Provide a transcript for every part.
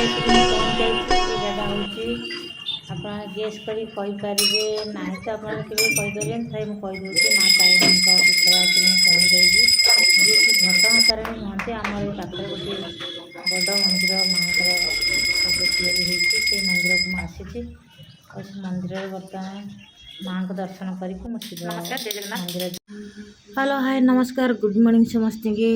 ଆସିକି ପହଞ୍ଚି ଯାଇଛି। ସେ ଜାଗା ହେଉଛି ଆପଣ ଗେସ୍ କରି କହିପାରିବେ ନାହିଁ ତ ଆପଣ କେବେ କହିପାରିବେନି, ଥରେ ମୁଁ କହିଦେଉଛି ମା ତାରିଣୀଙ୍କ ପୀଠରେ ଆସିକି ମୁଁ ପହଞ୍ଚି ଯାଇଛି, ଯିଏକି ଘଟଗାଁ ତାରିଣୀ ନୁହନ୍ତି, ଆମର ଏ ପାଖରେ ଗୋଟିଏ ବଡ଼ ମନ୍ଦିର ମାଙ୍କର ଏବେ ତିଆରି ହେଇଛି। ସେଇ ମନ୍ଦିରକୁ ମୁଁ ଆସିଛି ଆଉ ସେ ମନ୍ଦିରରେ ବର୍ତ୍ତମାନ ମାଙ୍କ ଦର୍ଶନ କରିକି ମୁଁ ଶିବ ମନ୍ଦିର। ହ୍ୟାଲୋ ହାଏ ନମସ୍କାର ଗୁଡ୍ ମର୍ଣ୍ଣିଂ ସମସ୍ତଙ୍କୁ।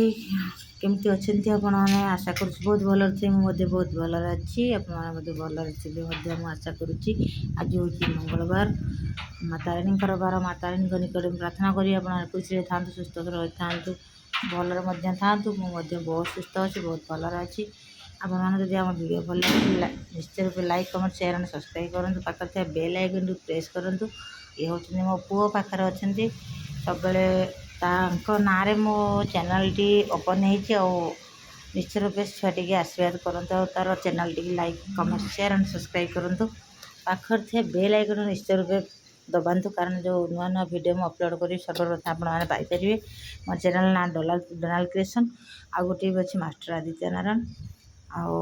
କେମିତି ଅଛନ୍ତି ଆପଣମାନେ? ଆଶା କରୁଛି ବହୁତ ଭଲରେ ଅଛି। ମୁଁ ମଧ୍ୟ ବହୁତ ଭଲରେ ଅଛି। ଆପଣମାନେ ମଧ୍ୟ ଭଲରେ ଥିବେ ମଧ୍ୟ ମୁଁ ଆଶା କରୁଛି। ଆଜି ହେଉଛି ମଙ୍ଗଳବାର, ମା ତାରିଣୀଙ୍କର ବାର। ମା ତାରିଣୀଙ୍କ ନିକଟରେ ପ୍ରାର୍ଥନା କରି ଆପଣମାନେ ଖୁସିରେ ଥାଆନ୍ତୁ, ସୁସ୍ଥ ରହିଥାନ୍ତୁ, ଭଲରେ ମଧ୍ୟ ଥାଆନ୍ତୁ। ମୁଁ ମଧ୍ୟ ବହୁତ ସୁସ୍ଥ ଅଛି, ବହୁତ ଭଲରେ ଅଛି। ଆପଣମାନେ ଯଦି ଆମ ଭିଡ଼ିଓ ଭଲ ଲାଗେ ନିଶ୍ଚୟ ରୂପେ like comment share and subscribe କରନ୍ତୁ। ପାଖରେ ଥିବା ବେଲ୍ ଆଇକନ୍କୁ ପ୍ରେସ୍ କରନ୍ତୁ। ଇଏ ହେଉଛନ୍ତି ମୋ ପୁଅ ପାଖରେ ଅଛନ୍ତି, ସବୁବେଳେ ତାଙ୍କ ନାଁରେ ମୋ ଚ୍ୟାନେଲ୍ଟି ଓପନ୍ ହେଇଛି। ଆଉ ନିଶ୍ଚୟ ରୂପେ ଛୁଆଟିକି ଆଶୀର୍ବାଦ କରନ୍ତୁ ଆଉ ତା'ର ଚ୍ୟାନେଲ୍ଟିକି like comment share and subscribe କରନ୍ତୁ। ପାଖରେ ଥିବା ବେଲ୍ ଆଇକନ୍ ନିଶ୍ଚୟ ରୂପେ ଦବାନ୍ତୁ, କାରଣ ଯେଉଁ ନୂଆ ନୂଆ ଭିଡ଼ିଓ ମୁଁ ଅପଲୋଡ଼ କରିବି ସର୍ବପ୍ରଥମେ ଆପଣମାନେ ପାଇପାରିବେ। ମୋ ଚ୍ୟାନେଲ୍ ନାଁ ଡୋନାଲ୍ଡ କ୍ରିଏସନ୍, ଆଉ ଗୋଟିଏ ବି ଅଛି ମାଷ୍ଟର ଆଦିତ୍ୟ ନାରାୟଣ। ଆଉ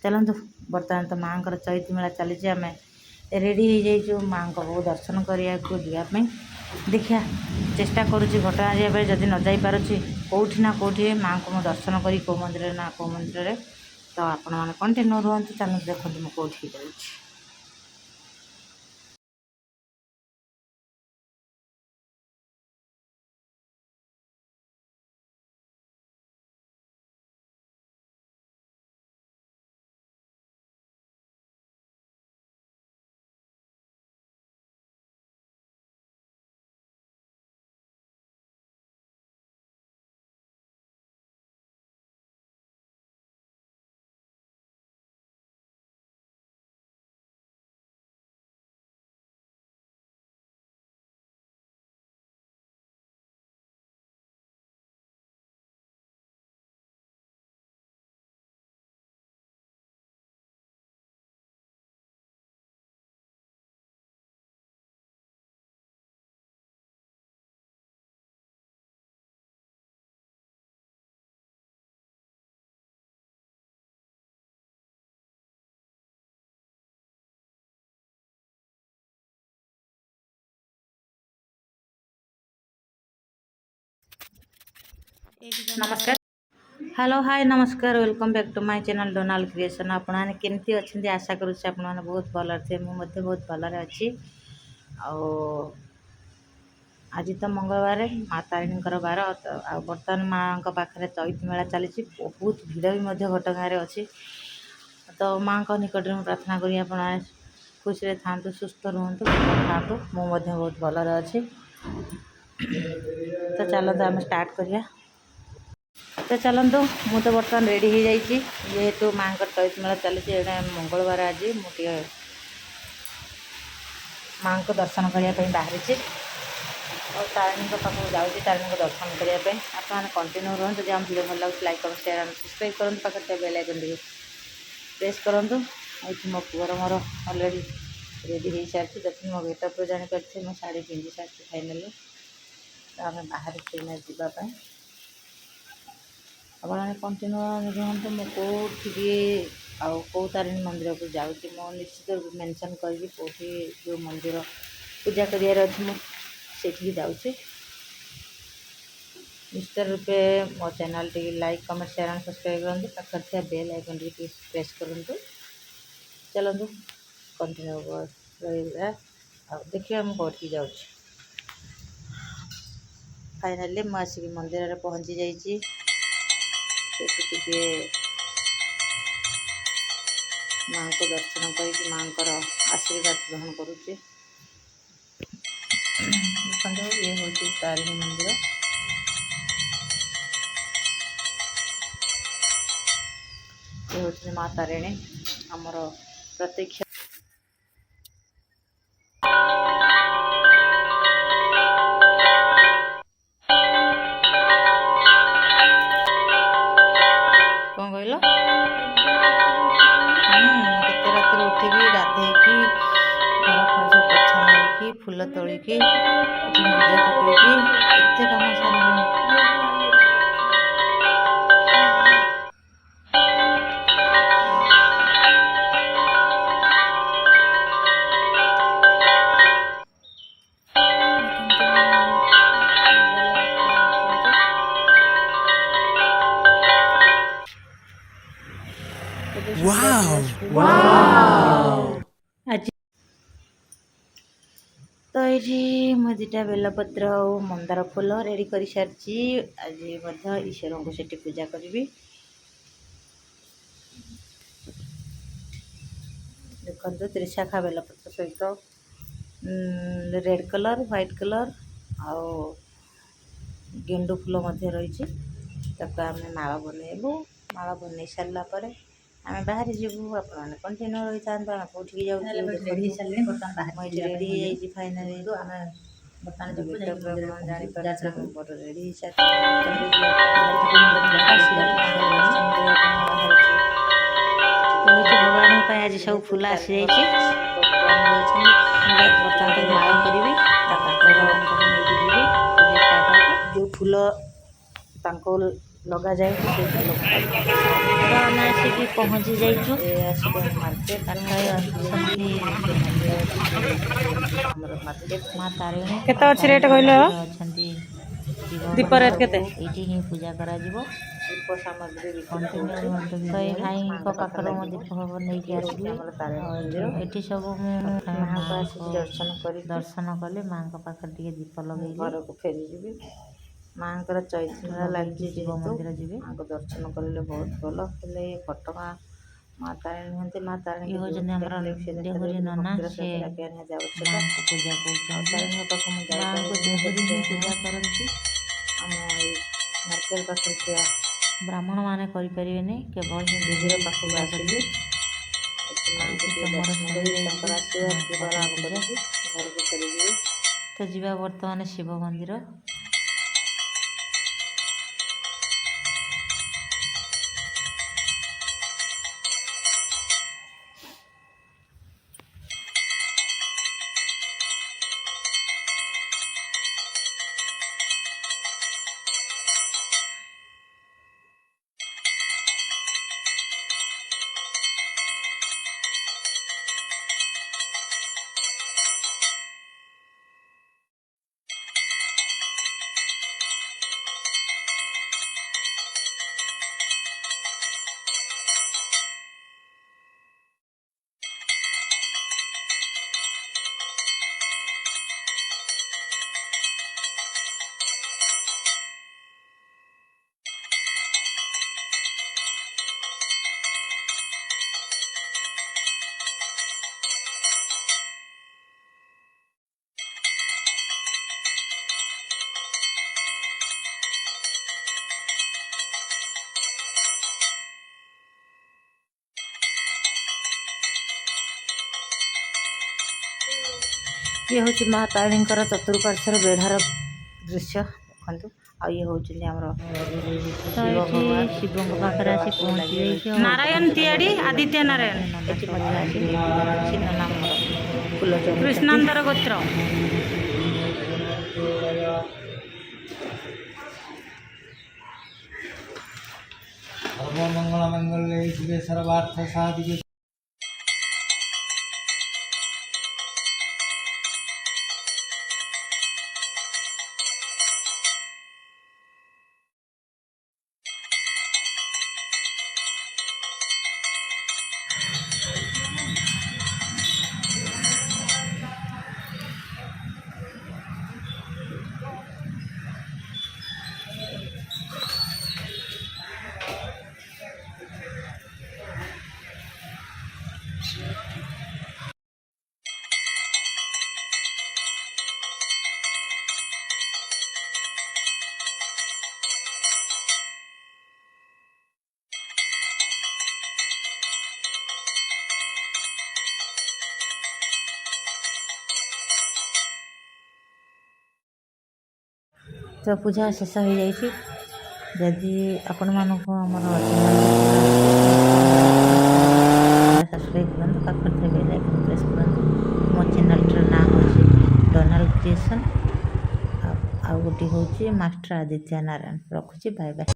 ଚାଲନ୍ତୁ, ବର୍ତ୍ତମାନ ତ ମାଆଙ୍କର ଚୈତି ମେଳା ଚାଲିଛି, ଆମେ ରେଡ଼ି ହେଇଯାଇଛୁ ମାଆଙ୍କ ପାଖକୁ ଦର୍ଶନ କରିବାକୁ ଯିବା ପାଇଁ। ଦେଖିବା ଚେଷ୍ଟା କରୁଛି ଘଟଗାଁ ଯିବା ପାଇଁ, ଯଦି ନ ଯାଇପାରୁଛି କେଉଁଠି ନା କେଉଁଠି ମାଆଙ୍କୁ ମୁଁ ଦର୍ଶନ କରି କେଉଁ ମନ୍ଦିରରେ ନା କେଉଁ ମନ୍ଦିରରେ। ତ ଆପଣମାନେ କଣ୍ଟିନ୍ୟୁ ରୁହନ୍ତୁ, ଚାଲନ୍ତୁ ଦେଖନ୍ତୁ ମୁଁ କେଉଁଠିକି ଯାଉଛି। ନମସ୍କାର, ହ୍ୟାଲୋ ହାଏ ନମସ୍କାର, welcome back to my channel Donald creation. ଆପଣମାନେ କେମିତି ଅଛନ୍ତି? ଆଶା କରୁଛି ଆପଣମାନେ ବହୁତ ଭଲରେ ଥିବେ। ମୁଁ ମଧ୍ୟ ବହୁତ ଭଲରେ ଅଛି। ଆଉ ଆଜି ତ ମଙ୍ଗଳବାର, ମା ତାରିଣୀଙ୍କର ବାର। ଆଉ ବର୍ତ୍ତମାନ ମାଆଙ୍କ ପାଖରେ ଚୈତି ମେଳା ଚାଲିଛି, ବହୁତ ଭିଡ଼ ବି ମଧ୍ୟ ଘଟଗାଁରେ ଅଛି। ତ ମାଆଙ୍କ ନିକଟରେ ମୁଁ ପ୍ରାର୍ଥନା କରି ଆପଣମାନେ ଖୁସିରେ ଥାଆନ୍ତୁ, ସୁସ୍ଥ ରୁହନ୍ତୁ, ଭଲ ଥାଆନ୍ତୁ। ମୁଁ ମଧ୍ୟ ବହୁତ ଭଲରେ ଅଛି। ତ ଚାଲନ୍ତୁ ଆମେ ଷ୍ଟାର୍ଟ କରିବା। ତ ଚାଲନ୍ତୁ, ମୁଁ ତ ବର୍ତ୍ତମାନ ରେଡ଼ି ହେଇଯାଇଛି, ଯେହେତୁ ମାଆଙ୍କର ଚୈତି ମେଳା ଚାଲିଛି। ଏଇଟା ମଙ୍ଗଳବାର, ଆଜି ମୁଁ ଟିକେ ମାଆଙ୍କୁ ଦର୍ଶନ କରିବା ପାଇଁ ବାହାରିଛି ଆଉ ତାରିଣୀଙ୍କ ପାଖକୁ ଯାଉଛି, ତାରିଣୀଙ୍କ ଦର୍ଶନ କରିବା ପାଇଁ। ଆପଣମାନେ କଣ୍ଟିନ୍ୟୁ ରୁହନ୍ତୁ। ଯଦି ଆମ ଭିଡ଼ିଓ ଭଲ ଲାଗୁଛି like comment share and subscribe କରନ୍ତୁ। ପାଖରେ ଥିବା ବେଲ୍ ଆଇକନ୍ ଟିକେ ପ୍ରେସ୍ କରନ୍ତୁ। ଏଇଠି ମୋ ପୁଅର ମୋର ଅଲରେଡ଼ି ରେଡ଼ି ହେଇସାରିଛି। ଯଦି ମୋ ଗେଟଅପ୍ରୁ ଜାଣିପାରିଛି ମୁଁ ଶାଢ଼ୀ ପିନ୍ଧି ସାରିଛି ଫାଇନାଲି। ତ ଆମେ ବାହାରିଛୁ ଯିବା ପାଇଁ। ଆପଣମାନେ କଣ୍ଟିନ୍ୟୁ ରୁହନ୍ତୁ। ମୁଁ କେଉଁଠିକି ଆଉ କେଉଁ ତାରିଣୀ ମନ୍ଦିରକୁ ଯାଉଛି ମୁଁ ନିଶ୍ଚିତ ମେନସନ୍ କରିବି। କେଉଁଠି ଯେଉଁ ମନ୍ଦିର ପୂଜା କରିବାର ଅଛି ମୁଁ ସେଠିକି ଯାଉଛି। ନିଶ୍ଚିତ ରୂପେ ମୋ ଚ୍ୟାନେଲ୍ଟିକି like comment share and subscribe କରନ୍ତୁ। ପାଖରେ ଥିବା ବେଲ୍ ଆଇକନ୍ଟି ଟିକେ ପ୍ରେସ୍ କରନ୍ତୁ। ଚାଲନ୍ତୁ କଣ୍ଟିନ୍ୟୁ ରହିବା ଆଉ ଦେଖିବା ମୁଁ କେଉଁଠିକି ଯାଉଛି। ଫାଇନାଲି ମୁଁ ଆସିକି ମନ୍ଦିରରେ ପହଞ୍ଚି ଯାଇଛି। ସେଠି ଟିକେ ମାଆଙ୍କୁ ଦର୍ଶନ କରିକି ମାଆଙ୍କର ଆଶୀର୍ବାଦ ଗ୍ରହଣ କରୁଛି। ଦେଖନ୍ତୁ, ଇଏ ହେଉଛି ତାରିଣୀ ମନ୍ଦିର। ଇଏ ହେଉଛନ୍ତି ମା ତାରିଣୀ, ଆମର ପ୍ରତ୍ୟକ୍ଷ। କ'ଣ କହିଲ? କେତେ ରାତିରେ ଉଠିକି ଗାଧେଇକି ଘର ଫର ସବୁ ପୋଛା ମାରିକି ଫୁଲ ତୋଳିକି ଏଠି ମୁରୁଜ ପକେଇକି କେତେ କାମ ସାରିଲିଣି। ଆଜି ତ ଏଇଠି ମୁଁ ଦୁଇଟା ବେଲପତ୍ର ଆଉ ମନ୍ଦାର ଫୁଲ ରେଡ଼ି କରିସାରିଛି। ଆଜି ମଧ୍ୟ ଈଶ୍ୱରଙ୍କୁ ସେଠି ପୂଜା କରିବି। ଦେଖନ୍ତୁ ତ୍ରିଶାଖା ବେଲପତ୍ର ସହିତ ରେଡ଼୍ କଲର୍, ହ୍ୱାଇଟ୍ କଲର୍ ଆଉ ଗେଣ୍ଡୁ ଫୁଲ ମଧ୍ୟ ରହିଛି। ତାକୁ ଆମେ ମାଳ ବନେଇବୁ। ମାଳ ବନେଇ ସାରିଲା ପରେ ଆମେ ବାହାରି ଯିବୁ। ଆପଣମାନେ କଣ୍ଟିନ୍ୟୁ ରହିଥାନ୍ତୁ। ଆମେ କେଉଁଠିକି ଯାଉଛୁ ରେଡ଼ି ହେଇଯାଇଛି ଫାଇନାଲି। ଆମେ ବର୍ତ୍ତମାନ ରେଡ଼ି ଭଗବାନଙ୍କ ପାଇଁ ଆଜି ସବୁ ଫୁଲ ଆସିଯାଇଛି। ବର୍ତ୍ତମାନ ତାକୁ ମାଳ କରିବି। ନେଇକି ଯିବି ପୂଜା ଷ୍ଟାର୍ଟ ହେବ। ଯେଉଁ ଫୁଲ ତାଙ୍କୁ ଲଗାଯାଏ ସେ ଫୁଲକୁ ଆମେ ଆସିକି ପହଞ୍ଚି ଯାଇଛୁ। ମାର୍କେଟ ଆମର ମାର୍କେଟ ମା ତାରିଣୀ କେତେ ଅଛି ରେଟ୍ କହିଲ? ଅଛନ୍ତି ଦୀପ ରେଟ୍ କେତେ? ଏଇଠି ହିଁ ପୂଜା କରାଯିବ। ଦୀପ ସାମଗ୍ରୀ ତ ଏଇ ଭାଇଙ୍କ ପାଖରୁ ମୁଁ ଦୀପ ନେଇକି ଆସିଲି। ଏଠି ସବୁ ମୁଁ ଦର୍ଶନ କଲି। ମାଙ୍କ ପାଖରେ ଟିକେ ଦୀପ ଲଗେଇ ଘରକୁ ଫେରିଯିବି। ମାଙ୍କର ଚୈତ୍ର ଲାଗିଛି ଶିବ ମନ୍ଦିର ଯିବି। ମାଙ୍କୁ ଦର୍ଶନ କରିଲେ ବହୁତ ଭଲ। ହେଲେ ଘଟଗାଁ ମା ତାରିଣୀ ହୁଅନ୍ତି। ମା ତାରିଣୀ ହେଉଛନ୍ତି ଆମର ଦେହୁରୀ ନନା। ସେ ମାଙ୍କୁ ପୂଜା କରୁଛନ୍ତି। ମାଙ୍କୁ ଦେହୁରୀ ହିଁ ପୂଜା କରନ୍ତି। ଆମ ଏଇ ମାର୍କେଟ ପାଖରେ ଥିବା ବ୍ରାହ୍ମଣ ମାନେ କରିପାରିବେନି, କେବଳ ହିଁ ଦେହୁରୀ ପାଖକୁ ଆସିଲି। ଘରକୁ ଫେରିଯିବି। ତ ଯିବା ବର୍ତ୍ତମାନ ଶିବ ମନ୍ଦିର। ଇଏ ହେଉଛି ମା ତାରିଣୀଙ୍କର ଚତୁଃପାର୍ଶ୍ୱର ବେଢ଼ାର ଦୃଶ୍ୟ ଦେଖନ୍ତୁ। ଆଉ ଇଏ ହେଉଛନ୍ତି ଆମର ଶିବଙ୍କ ପାଖରେ ଆସି ପହଞ୍ଚି ଯାଇଛି। ନାରାୟଣ ତିଆଡ଼ି ଆଦିତ୍ୟ ନାରାୟଣ ଏଠି ମଧ୍ୟ ଆସି ଫୁଲ କୃଷ୍ଣାନ୍ତର ଗୋତ୍ର। ସର୍ବମଙ୍ଗଳମଙ୍ଗଳେ ଶିବେ ସର୍ବାର୍ଥ ସାଧିକେ। ତ ପୂଜା ଶେଷ ହୋଇଯାଇଛି। ଯଦି ଆପଣମାନଙ୍କୁ ଆମର ସବସ୍କ୍ରାଇବ୍ କରନ୍ତୁ, ପାଖରେ ଥିବା ବେଲ୍ ଆଇକନ୍ ପ୍ରେସ୍ କରନ୍ତୁ। ମୋ ଚ୍ୟାନେଲ୍ର ନାଁ ହେଉଛି ଡୋନାଲ୍ଡ କ୍ରିଏସନ୍। ଆଉ ଗୋଟିଏ ହେଉଛି ମାଷ୍ଟର ଆଦିତ୍ୟ ନାରାୟଣ। ରଖୁଛି, ବାଏ ବାଏ।